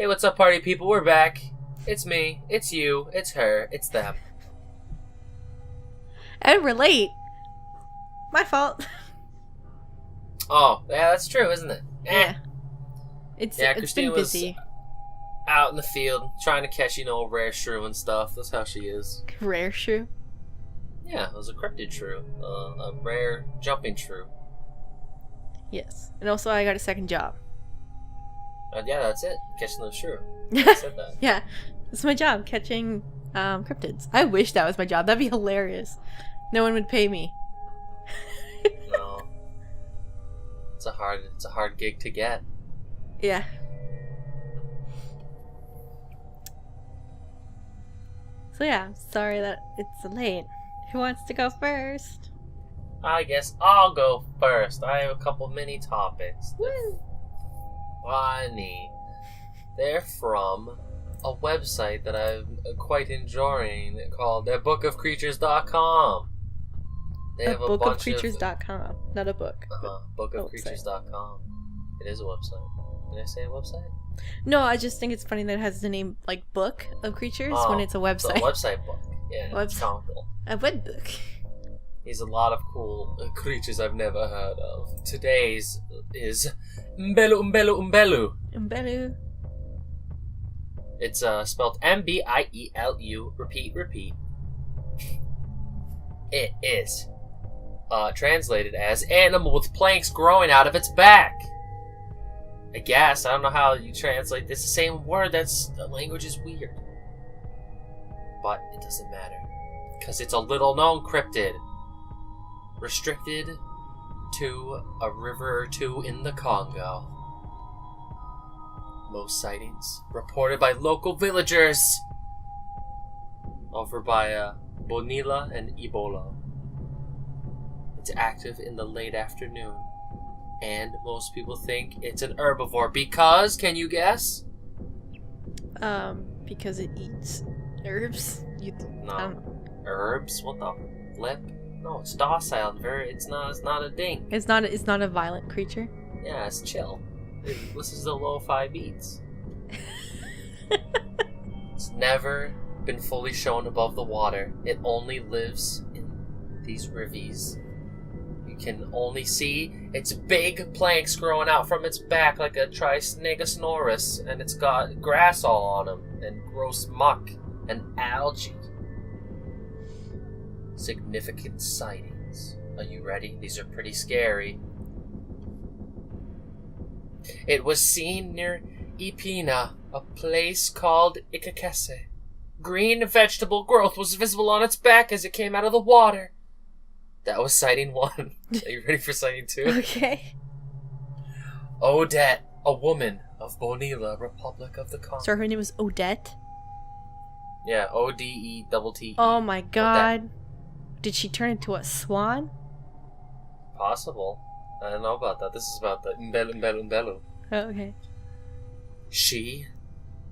Hey, what's up, party people? We're back. It's me, it's you, it's her, it's them. And we're late. My fault. Oh, yeah, that's true, isn't it? Yeah. It's Christine been busy. was out in the field trying to catch, rare shrew and stuff. That's how she is. Rare shrew? Yeah, it was a cryptid shrew. A rare jumping shrew. Yes. And also I got a second job. Yeah, that's it. Catching the shrew. I said that. Yeah. It's my job, catching cryptids. I wish that was my job. That'd be hilarious. No one would pay me. No. It's a hard gig to get. Yeah. So yeah, I'm sorry that it's late. Who wants to go first? I guess I'll go first. I have a couple mini topics. Woo! Funny. They're from a website that I'm quite enjoying called bookofcreatures.com. They have a bunch of bookofcreatures.com, not a book. Bookofcreatures.com. It is a website. Did I say a website? No, I just think it's funny that it has the name like Book of Creatures when it's a website. It's a website book. Yeah, it's comical. A web book. There's a lot of cool creatures I've never heard of. Today's is Mbielu-Mbielu-Mbielu. Mbielu. It's spelled Mbielu. Repeat. It is translated as animal with planks growing out of its back. I guess. I don't know how you translate this. The same word. The language is weird. But it doesn't matter. Because it's a little known cryptid. Restricted to a river or two in the Congo. Most sightings reported by local villagers over by Bonilla and Ebola. It's active in the late afternoon, and most people think it's an herbivore because, can you guess? Because it eats herbs. No. Herbs? What the flip? No, it's docile. It's not a dink. It's not a violent creature. Yeah, it's chill. It listens to lo-fi beats. It's never been fully shown above the water. It only lives in these rivies. You can only see its big planks growing out from its back like a Trisnegosaurus, and it's got grass all on them, and gross muck, and algae. Significant sightings. Are you ready? These are pretty scary. It was seen near Ipina, a place called Ikakese. Green vegetable growth was visible on its back as it came out of the water. That was sighting 1. Are you ready for sighting 2? Okay. Odette, a woman of Bonilla, Republic of the Congo. So her name was Odette? Yeah, Odette. Oh my god. Odette. Did she turn into a swan? Possible. I don't know about that. This is about the Mbielu-Mbielu-Mbielu. Oh, okay. She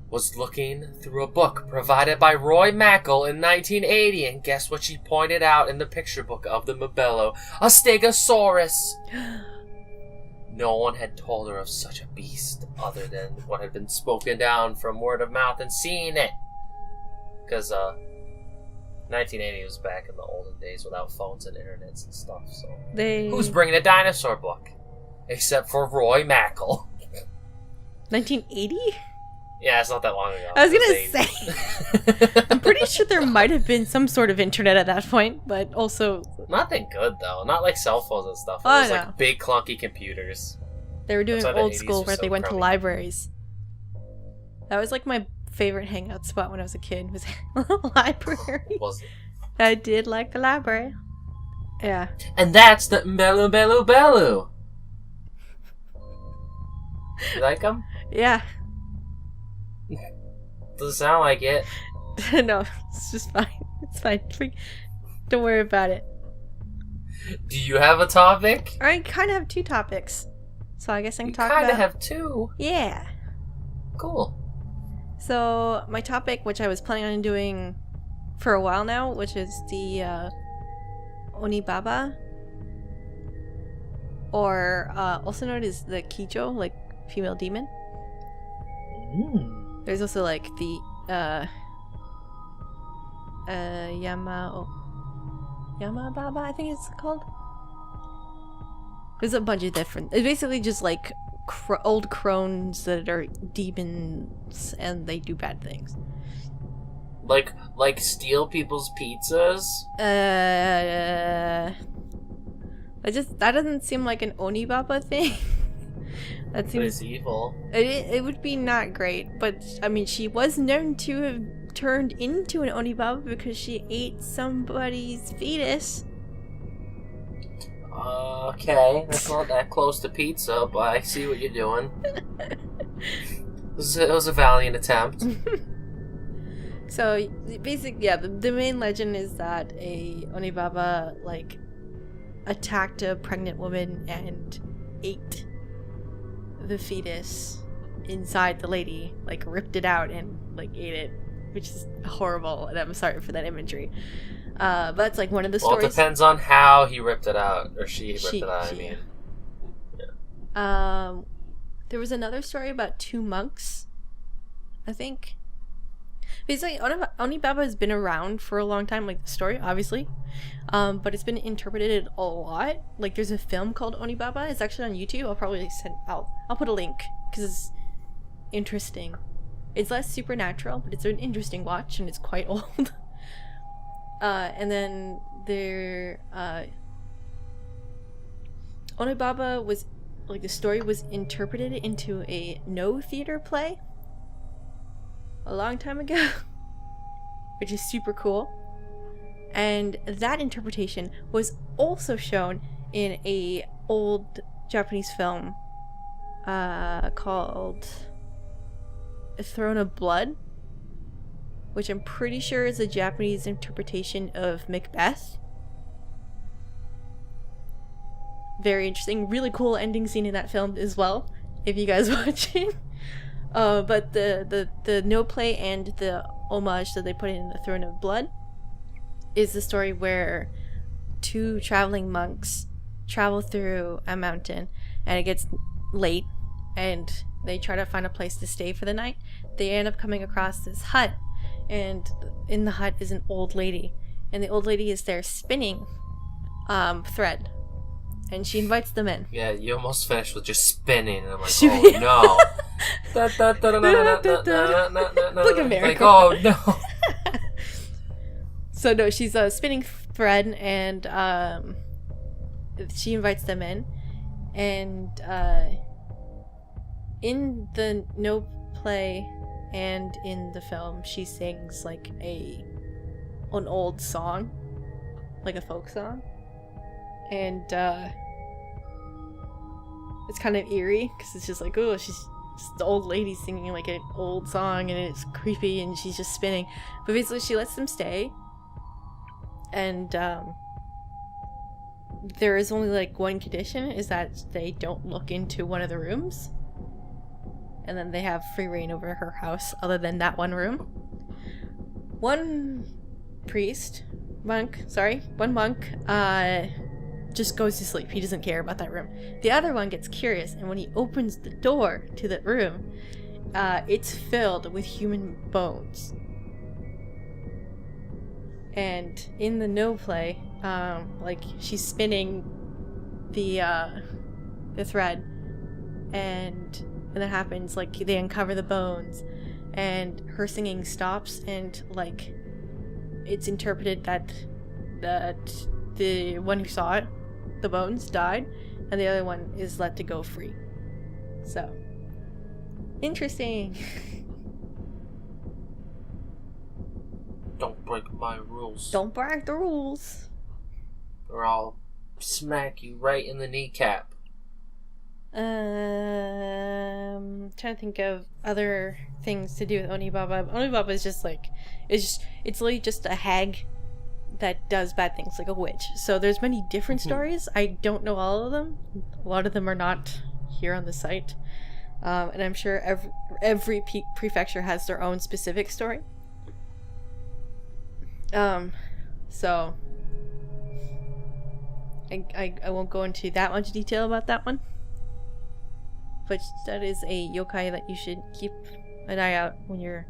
was looking through a book provided by Roy Mackle in 1980, and guess what she pointed out in the picture book of the Mbielu? A Stegosaurus! No one had told her of such a beast other than what had been spoken down from word of mouth and seeing it. Because, 1980 was back in the olden days without phones and internets and stuff, so... Who's bringing a dinosaur book? Except for Roy Mackle. 1980? Yeah, it's not that long ago. I was gonna say. I'm pretty sure there might have been some sort of internet at that point, but also... Nothing good, though. Not like cell phones and stuff. It was like big, clunky computers. They were doing old school where they went to libraries. That was like my favorite hangout spot when I was a kid, was a library. Was it? I did like the library. Yeah. And that's the Mbielu-Mbielu-Mbielu. You like them? Yeah. Doesn't sound like it. No, it's just fine. It's fine. Don't worry about it. Do you have a topic? I kind of have 2 topics. So I guess I can talk about... You kind of have 2? Yeah. Cool. So my topic, which I was planning on doing for a while now, which is the Onibaba, or also known as the Kijo, like female demon. There's also like the Yamababa, I think it's called. There's a bunch of different. It's basically just like old crones that are demons and they do bad things. Like steal people's pizzas? That doesn't seem like an Onibaba thing. That seems. But it's evil. It would be not great, but I mean, she was known to have turned into an Onibaba because she ate somebody's fetus. Okay, that's not that close to pizza, but I see what you're doing. It was a valiant attempt. So, basically, yeah, the main legend is that a Onibaba, like, attacked a pregnant woman and ate the fetus inside the lady, like, ripped it out and, like, ate it, which is horrible, and I'm sorry for that imagery. But that's, like, one of the stories. Well, it depends on how he ripped it out, or she ripped it out, I mean. Yeah. There was another story about 2 monks, I think. Basically, Onibaba has been around for a long time, like the story, obviously, but it's been interpreted a lot. Like, there's a film called Onibaba. It's actually on YouTube. I'll put a link because it's interesting. It's less supernatural, but it's an interesting watch, and it's quite old. And then Onibaba was, like, the story was interpreted into a no theater play a long time ago, which is super cool. And that interpretation was also shown in a old Japanese film called A Throne of Blood, which I'm pretty sure is a Japanese interpretation of Macbeth. Very interesting, really cool ending scene in that film as well, if you guys watch it. But the no play and the homage that they put in The Throne of Blood is the story where 2 traveling monks travel through a mountain, and it gets late, and they try to find a place to stay for the night. They end up coming across this hut, and in the hut is an old lady, and the old lady is there spinning thread, and she invites them in. Yeah, you almost finished with just spinning, and I'm like, oh no. Look at America. Like, oh no. So no, she's spinning thread, and she invites them in, and in the no play and in the film, she sings like an old song, like a folk song, and it's kind of eerie because it's just like, oh, she's just the old lady singing like an old song, and it's creepy, and she's just spinning. But basically, she lets them stay, and there is only like one condition, is that they don't look into one of the rooms, and then they have free reign over her house other than that one room. One monk just goes to sleep. He doesn't care about that room. The other one gets curious, and when he opens the door to the room, it's filled with human bones. And in the no play, like, she's spinning the thread, and that happens, like, they uncover the bones, and her singing stops, and, like, it's interpreted that the one who saw it, the bones, died, and the other one is let to go free. So, interesting. Don't break my rules. Don't break the rules. Or I'll smack you right in the kneecap. Trying to think of other things to do with Onibaba. Onibaba is just like, it's literally just a hag that does bad things, like a witch. So there's many different stories. I don't know all of them. A lot of them are not here on the site. And I'm sure every prefecture has their own specific story. So I won't go into that much detail about that one. But that is a yokai that you should keep an eye out when you're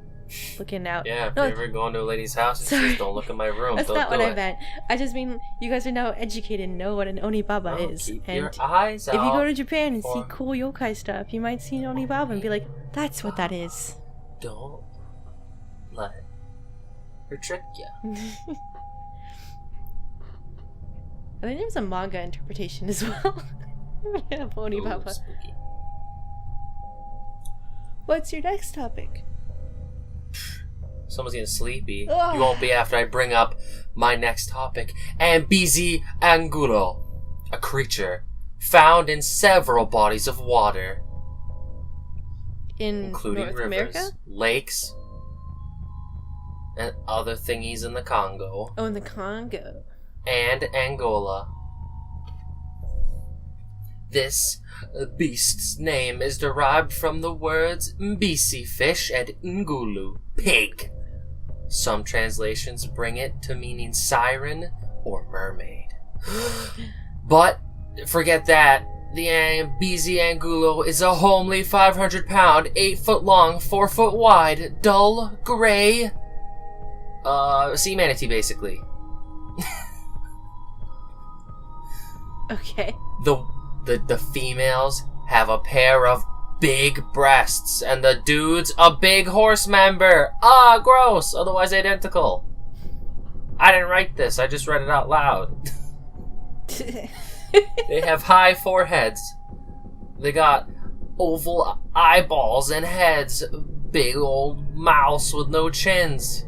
looking out. Yeah, if No, you're ever going to a lady's house and sorry. says, don't look in my room, That's don't not do what it. I meant. I just mean you guys are now educated and know what an Onibaba Oh, is. keep And your eyes out. if you go to Japan and see for- cool yokai stuff, you might see an Onibaba and be like, that's what that is. Don't let her trick you. I think there's a manga interpretation as well. Yeah, Onibaba. Ooh, spooky. What's your next topic? Someone's getting sleepy. Ugh. You won't be after I bring up my next topic. Mbielu-Mbielu-Mbielu, a creature found in several bodies of water, In including North rivers, America? lakes, and other thingies in the Congo Oh, in the Congo. and Angola. This beast's name is derived from the words mbisi, fish, and ngulu, pig. Some translations bring it to meaning siren or mermaid. But forget that. The Mbielu-Mbielu is a homely 500-pound, 8-foot long, 4-foot wide, dull gray sea manatee, basically. Okay. The females have a pair of big breasts, and the dudes a big horse member. Ah, gross. Otherwise identical. I didn't write this. I just read it out loud. They have high foreheads. They got oval eyeballs and heads. Big old mouths with no chins.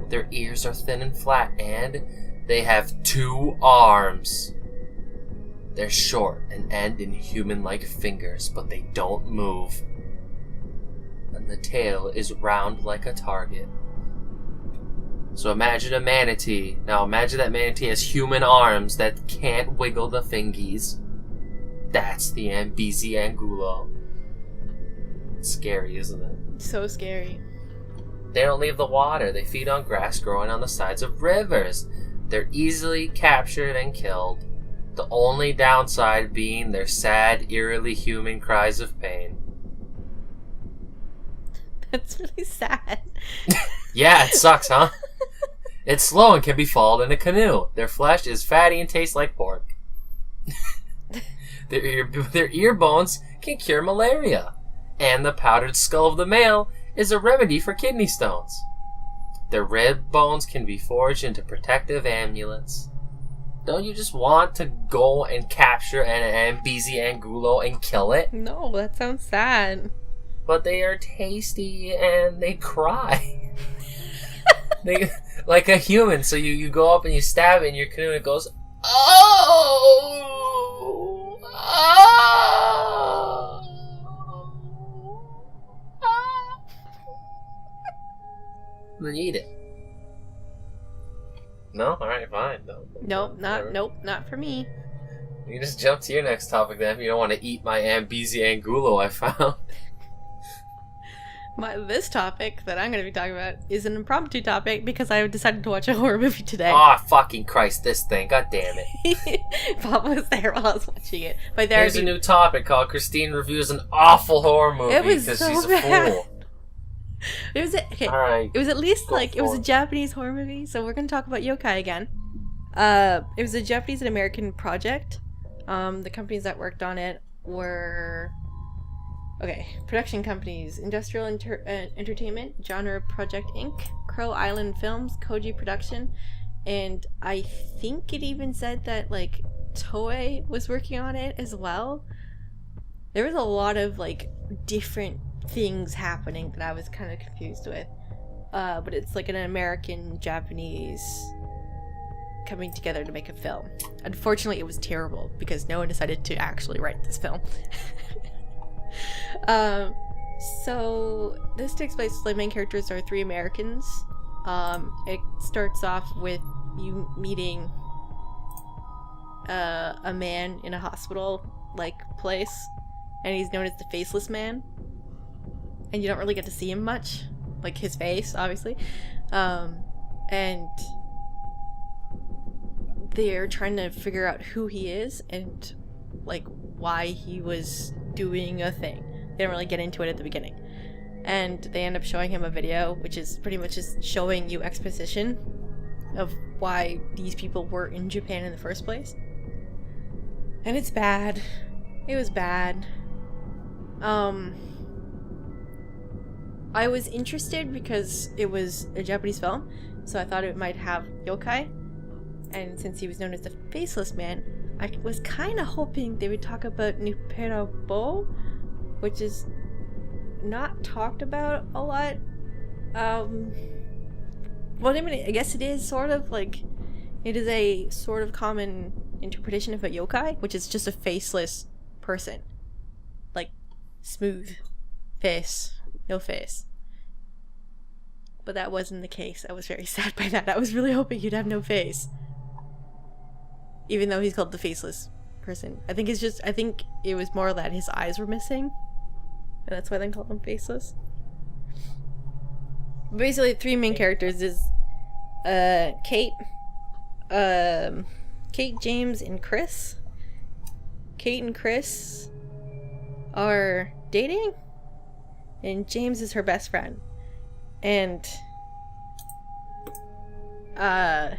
Their ears are thin and flat, and they have 2 arms. They're short and end in human-like fingers, but they don't move. And the tail is round like a target. So imagine a manatee. Now imagine that manatee has human arms that can't wiggle the fingies. That's the Mbielu-Mbielu. It's scary, isn't it? So scary. They don't leave the water. They feed on grass growing on the sides of rivers. They're easily captured and killed. The only downside being their sad, eerily human cries of pain. That's really sad. Yeah, it sucks, huh? It's slow and can be followed in a canoe. Their flesh is fatty and tastes like pork. Their ear bones can cure malaria. And the powdered skull of the male is a remedy for kidney stones. Their rib bones can be forged into protective amulets. Don't you just want to go and capture an Mbielu-Mbielu and kill it? No, that sounds sad. But they are tasty and they cry. They like a human. So you go up and you stab it in your canoe and it goes, oh, oh, oh. And then you eat it. No? Alright, fine. Nope, Whatever. not for me. You just jump to your next topic then if you don't want to eat my Mbielu-Mbielu I found. This topic that I'm going to be talking about is an impromptu topic because I decided to watch a horror movie today. Oh, fucking Christ, this thing. God damn it. Papa was there while I was watching it. By there, There's a new topic called Christine Reviews an Awful Horror Movie It was because so she's a bad. fool. It was okay. Alright. It was at least Go like it was for a it. Japanese horror movie, so we're gonna talk about yokai again. It was a Japanese and American project. The companies that worked on it were production companies: Industrial Entertainment, Genre Project Inc., Crow Island Films, Koji Production, and I think it even said that like Toei was working on it as well. There was a lot of like different things happening that I was kind of confused with. But it's like an American-Japanese coming together to make a film. Unfortunately, it was terrible because no one decided to actually write this film. So this takes place, the main characters are 3 Americans. It starts off with you meeting a man in a hospital-like place, and he's known as the Faceless Man. And you don't really get to see him much, like his face, obviously. And they're trying to figure out who he is and like why he was doing a thing. They don't really get into it at the beginning. and they end up showing him a video, which is pretty much just showing you exposition of why these people were in Japan in the first place. And it's bad. It was bad. I was interested because it was a Japanese film, so I thought it might have yokai. And since he was known as the Faceless Man, I was kind of hoping they would talk about Mbielu-Mbielu, which is not talked about a lot. Well, I mean, I guess it is sort of like, it is a sort of common interpretation of a yokai, which is just a faceless person. Like, smooth face, no face. But that wasn't the case. I was very sad by that. I was really hoping he'd have no face. Even though he's called the Faceless Person. I think it was more that his eyes were missing. And that's why they called him Faceless. Basically, three main characters is Kate, James, and Chris. Kate and Chris are dating, and James is her best friend. And I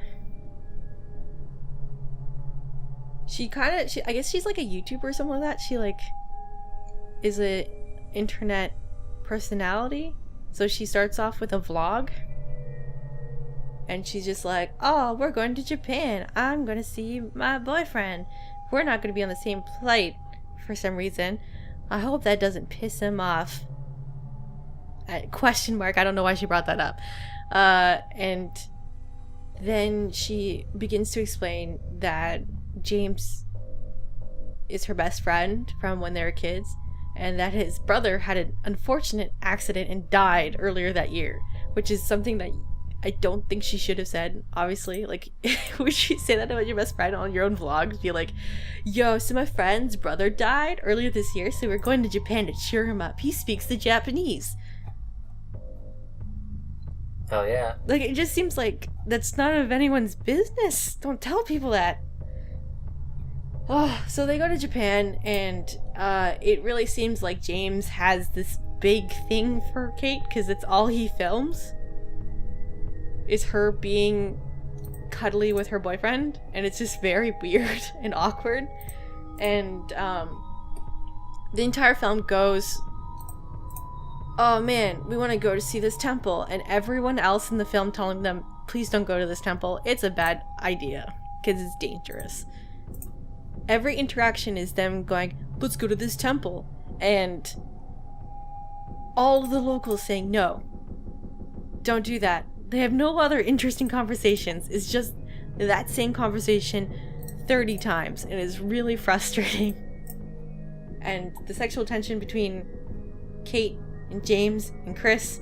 guess she's like a YouTuber or something like that. She like is a internet personality. So she starts off with a vlog. And she's just like, oh, we're going to Japan. I'm going to see my boyfriend. We're not going to be on the same flight for some reason. I hope that doesn't piss him off. Question mark. I don't know why she brought that up. And then she begins to explain that James is her best friend from when they were kids, and that his brother had an unfortunate accident and died earlier that year, which is something that I don't think she should have said, obviously. Like, would you say that about your best friend on your own vlog? Be like, yo, so my friend's brother died earlier this year, so we're going to Japan to cheer him up. He speaks the Japanese. Oh, yeah. Like, it just seems like that's none of anyone's business. Don't tell people that. Oh, so they go to Japan, and it really seems like James has this big thing for Kate, because it's all he films. Is her being cuddly with her boyfriend, and it's just very weird and awkward. And the entire film goes, oh man, we want to go to see this temple, and everyone else in the film telling them, please don't go to this temple, it's a bad idea because it's dangerous. Every interaction is them going, let's go to this temple, and all of the locals saying no, don't do that. They have no other interesting conversations. It's just that same conversation 30 times, and it's really frustrating. And the sexual tension between Kate and James and Chris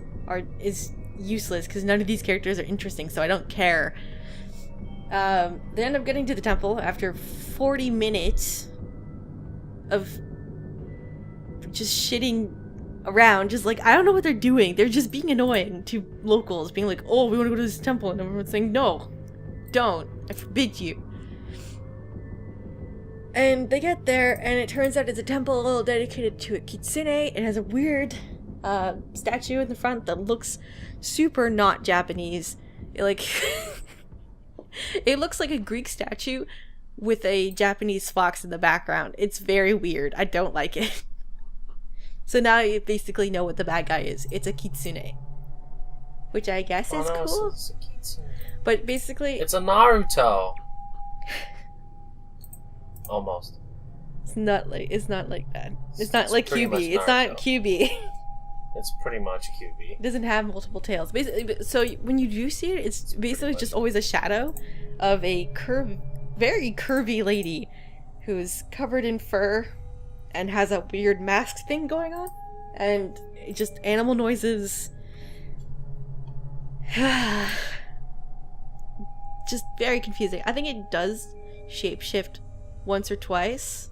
is useless because none of these characters are interesting, so I don't care. They end up getting to the temple after 40 minutes of just shitting around, just like, I don't know what they're doing. They're just being annoying to locals, being like, oh, we want to go to this temple, and everyone's saying, no, don't, I forbid you. And they get there, and it turns out it's a temple dedicated to a kitsune. It has a weird statue in the front that looks super not Japanese. It looks like a Greek statue with a Japanese fox in the background. It's very weird. I don't like it. So now you basically know what the bad guy is. It's a kitsune. Which I guess is cool. It's a kitsune. But basically... It's a Naruto. Almost. It's not like that. It's not like QB. It's not QB. It's pretty much QB. It doesn't have multiple tails. Basically, so when you do see it, it's basically just always a shadow of a very curvy lady who's covered in fur and has a weird mask thing going on, and just animal noises. Just very confusing. I think it does shapeshift once or twice.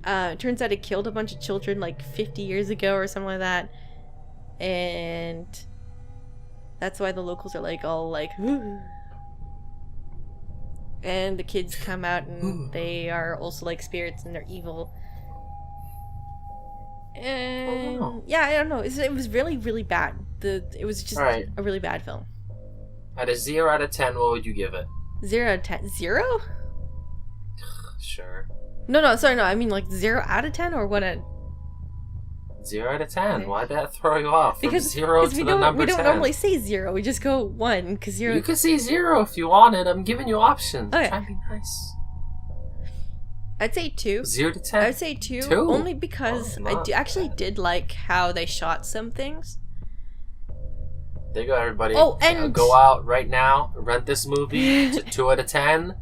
It turns out it killed a bunch of children like 50 years ago or something like that, and that's why the locals are like all like, ooh. And the kids come out and they are also like spirits and they're evil. And yeah, I don't know. It was really, really bad. It was just Right. a really bad film. Out of 0 out of 10, what would you give it? 0 out of 10. 0? Sure. No, sorry, no. I mean like 0 out of 10 or what? 0 out of 10. Why'd that throw you off? From Because 0 to the number 10. We don't normally say 0. We just go 1 because 0. You could say 0 if you wanted. I'm giving you options. Okay. Try and be nice. I'd say 2. 0 to 10? I'd say 2. 2? Only because I actually did like how they shot some things. There you go, everybody. Oh, and go out right now, rent this movie to 2 out of 10.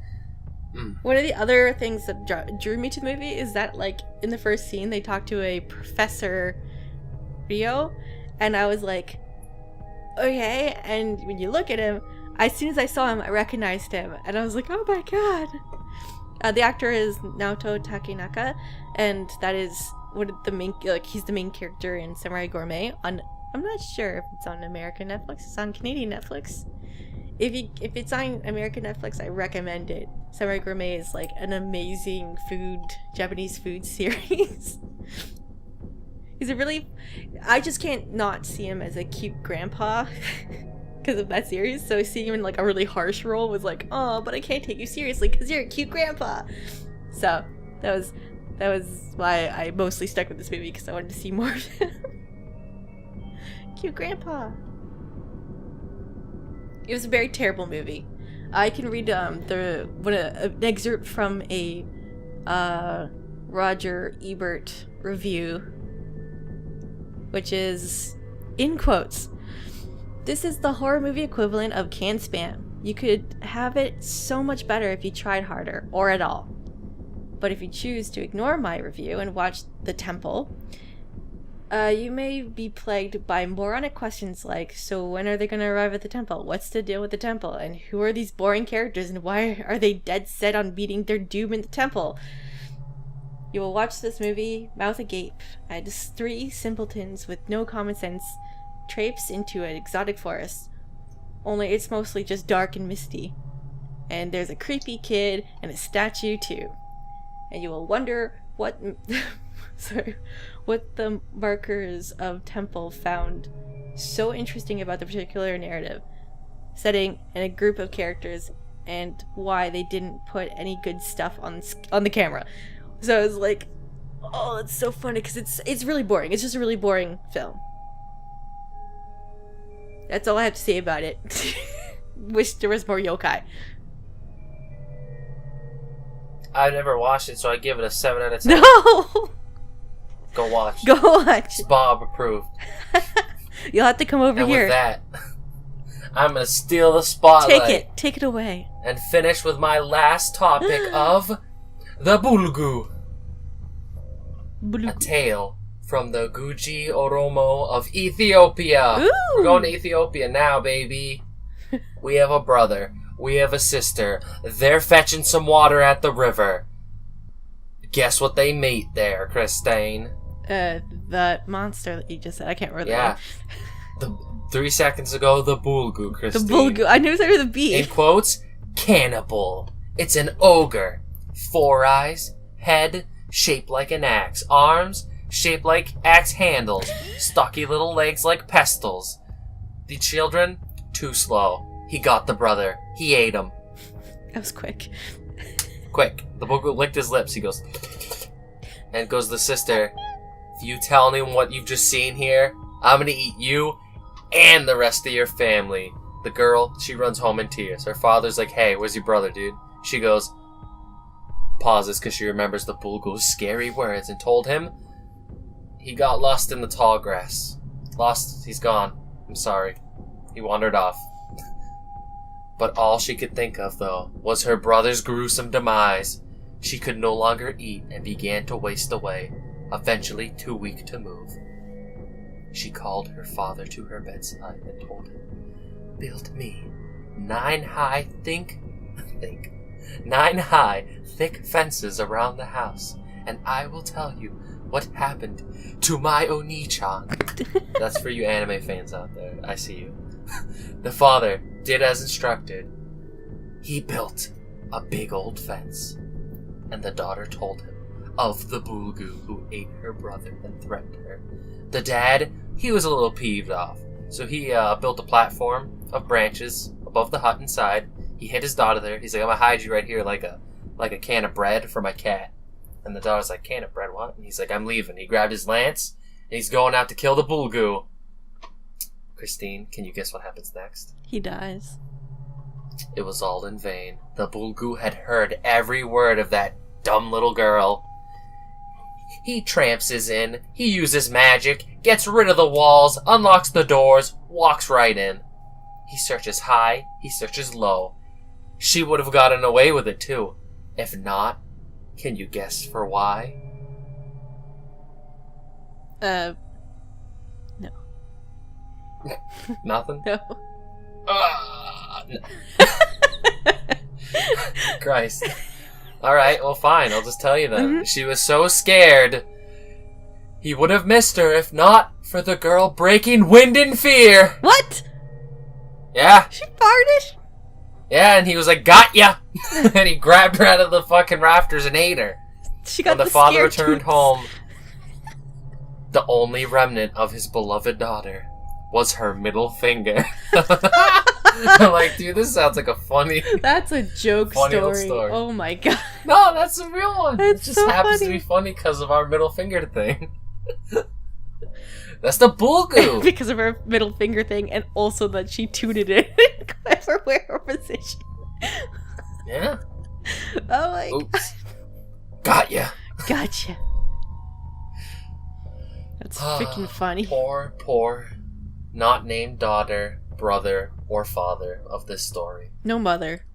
One of the other things that drew me to the movie is that, like, in the first scene, they talk to a Professor Rio, and I was like, okay. And when you look at him, as soon as I saw him, I recognized him, and I was like, oh my god. The actor is Naoto Takenaka, and that is he's the main character in Samurai Gourmet. I'm not sure if it's on American Netflix. It's on Canadian Netflix. If it's on American Netflix, I recommend it. Samurai Gourmet is like an amazing Japanese food series. I just can't not see him as a cute grandpa because of that series. So seeing him in like a really harsh role was like, oh, but I can't take you seriously because you're a cute grandpa. So that was why I mostly stuck with this movie, because I wanted to see more of him. Cute grandpa. It was a very terrible movie. I can read an excerpt from a Roger Ebert review, which is, in quotes, "This is the horror movie equivalent of canned spam. You could have it so much better if you tried harder, or at all. But if you choose to ignore my review and watch The Temple, you may be plagued by moronic questions like, so when are they going to arrive at the temple? What's the deal with the temple? And who are these boring characters? And why are they dead set on meeting their doom in the temple? You will watch this movie, mouth agape, as 3 simpletons with no common sense traipse into an exotic forest. Only it's mostly just dark and misty. And there's a creepy kid and a statue too. And you will wonder what the markers of temple found so interesting about the particular narrative setting and a group of characters, and why they didn't put any good stuff on the camera." So I was like, oh, that's so funny, because it's really boring. It's just a really boring film. That's all I have to say about it. Wish there was more yokai. I never watched it, so I give it a 7 out of 10. No! Go watch. Go watch. It's Bob approved. You'll have to come over and here. With that, I'm going to steal the spotlight. Take it away. And finish with my last topic of the Bulgu. A tale from the Guji Oromo of Ethiopia. Ooh. We're going to Ethiopia now, baby. We have a brother. We have a sister. They're fetching some water at the river. Guess what they meet there, Christine? That monster that you just said. I can't remember Yeah. 3 seconds ago, the Bulgu, Christine. The Bulgu. I knew there was a B. In quotes, cannibal. It's an ogre. 4 eyes, head shaped like an axe, arms shaped like axe handles, stocky little legs like pestles. The children, too slow. He got the brother. He ate him. That was quick. Quick. The Bulgu licked his lips. He goes... And goes the sister, if you tell anyone what you've just seen here, I'm gonna eat you and the rest of your family. The girl, she runs home in tears. Her father's like, hey, where's your brother, dude? She goes, pauses because she remembers the Bulgu's scary words, and told him he got lost in the tall grass. Lost, he's gone. I'm sorry. He wandered off. But all she could think of, though, was her brother's gruesome demise. She could no longer eat and began to waste away, eventually too weak to move. She called her father to her bedside and told him, build me 9 high, thick fences around the house, and I will tell you what happened to my Oni-chan. That's for you anime fans out there. I see you. The father did as instructed. He built a big old fence. And the daughter told him, of the Bulgu who ate her brother and threatened her. The dad, he was a little peeved off, so he built a platform of branches above the hut inside. He hid his daughter there. He's like, I'm gonna hide you right here like a can of bread for my cat. And the daughter's like, can of bread, what? And he's like, I'm leaving. He grabbed his lance, and he's going out to kill the Bulgu. Christine, can you guess what happens next? He dies. It was all in vain. The Bulgu had heard every word of that dumb little girl. He tramps in, he uses magic, gets rid of the walls, unlocks the doors, walks right in. He searches high, he searches low. She would have gotten away with it too. If not, can you guess for why? No. Nothing? No. No. Christ. Alright, well fine, I'll just tell you then. Mm-hmm. She was so scared, he would have missed her if not for the girl breaking wind in fear. What? Yeah. She farted? Yeah, and he was like, got ya! And he grabbed her out of the fucking rafters and ate her. She got When the father scare returned toots. home, the only remnant of his beloved daughter was her middle finger. I'm like, dude, this sounds like a funny... That's a joke Funny little story. story. Oh my god. No, that's a real one. That's it just so happens funny. to be funny because of our middle finger thing. That's the Bulgu. Because of her middle finger thing, and also that she tooted it in clever position. Yeah. Oh my god. Oops. Got ya. Gotcha. That's freaking funny. Poor, not named daughter, brother, or father of this story. No mother.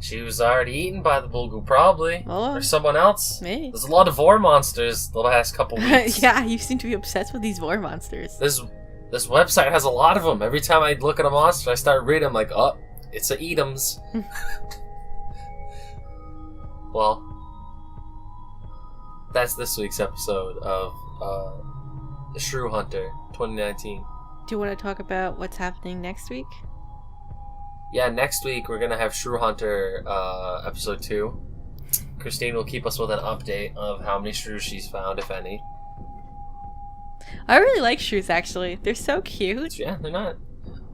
She was already eaten by the Bulgu, probably. Oh. Or someone else. Me. There's a lot of vor monsters the last couple weeks. Yeah, you seem to be obsessed with these vor monsters. This website has a lot of them. Every time I look at a monster, I start reading. I'm like, oh, it's a eat'ems. Well, that's this week's episode of The Shrew Hunter 2019. Do you want to talk about what's happening next week? Yeah, next week we're gonna have Shrew Hunter episode 2. Christine will keep us with an update of how many shrews she's found, if any. I really like shrews, actually. They're so cute. Yeah, they're not.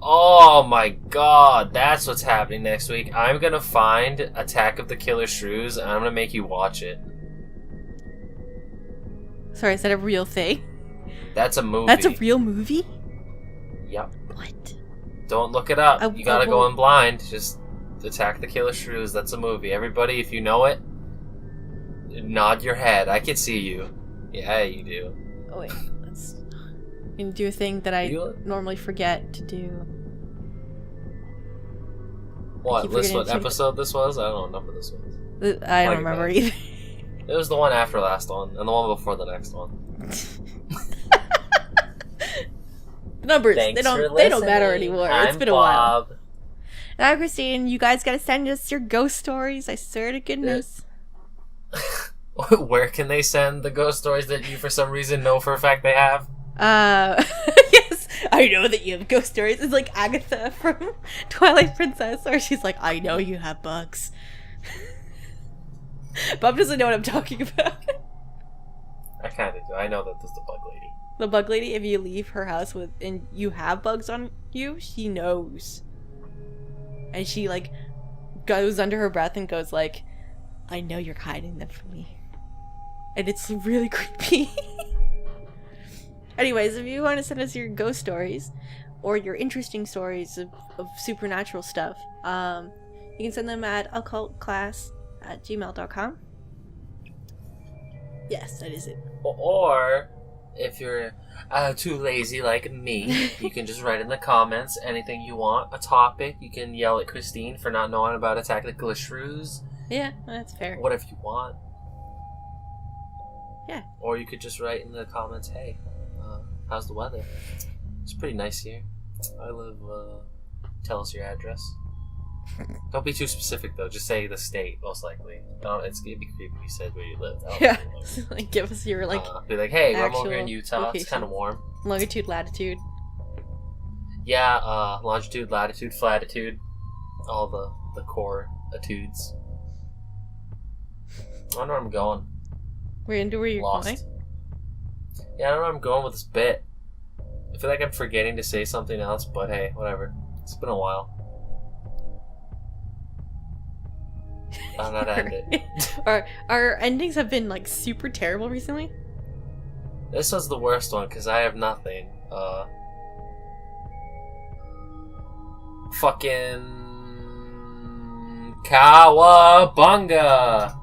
Oh my god, that's what's happening next week. I'm gonna find Attack of the Killer Shrews and I'm gonna make you watch it. Sorry, is that a real thing? That's a movie. That's a real movie? Yep. What? Don't look it up. You gotta go won't. in blind. Just Attack the Killer Shrews. That's a movie. Everybody, if you know it, nod your head. I can see you. Yeah, you do. Oh wait, let's gonna do a thing that I You- normally forget to do. What? keep List what forgetting to- episode this was? I don't know what number this was. I don't Like remember that. either. It was the one after last one, and the one before the next one. Numbers, Thanks they don't for matter listening. anymore. I'm It's been a while. Bob. Now, Christine, you guys gotta send us your ghost stories. I swear to goodness. Where can they send the ghost stories that you, for some reason, know for a fact they have? Yes, I know that you have ghost stories. It's like Agatha from Twilight Princess, where she's like, I know you have bugs. Bob doesn't know what I'm talking about. I kind of do. I know that there's the bug lady. The bug lady, if you leave her house with and you have bugs on you, she knows. And she like goes under her breath and goes like, I know you're hiding them from me. And it's really creepy. Anyways, if you want to send us your ghost stories or your interesting stories of supernatural stuff, you can send them at occultclass@gmail.com. Yes, that is it. Or, if you're too lazy like me, you can just write in the comments anything you want, a topic. You can yell at Christine for not knowing about Attack of the Killer Shrews. Yeah, that's fair. Whatever you want. Yeah. Or you could just write in the comments, hey, how's the weather? It's pretty nice here. I live, tell us your address. Don't be too specific though, just say the state, most likely. It'd be creepy if you said where you lived. Yeah. Like, give us your Be like, hey, I'm over here in actual Utah, it's kind of location. warm. Longitude, latitude. Yeah, longitude, latitude, flatitude, all the core attitudes. I wonder where I'm going. We're into where you're Lost. going? Yeah, I don't know where I'm going with this bit. I feel like I'm forgetting to say something else, but hey, whatever. It's been a while. I don't know how to end it. Our endings have been like super terrible recently. This was the worst one because I have nothing. Fucking Cowabunga!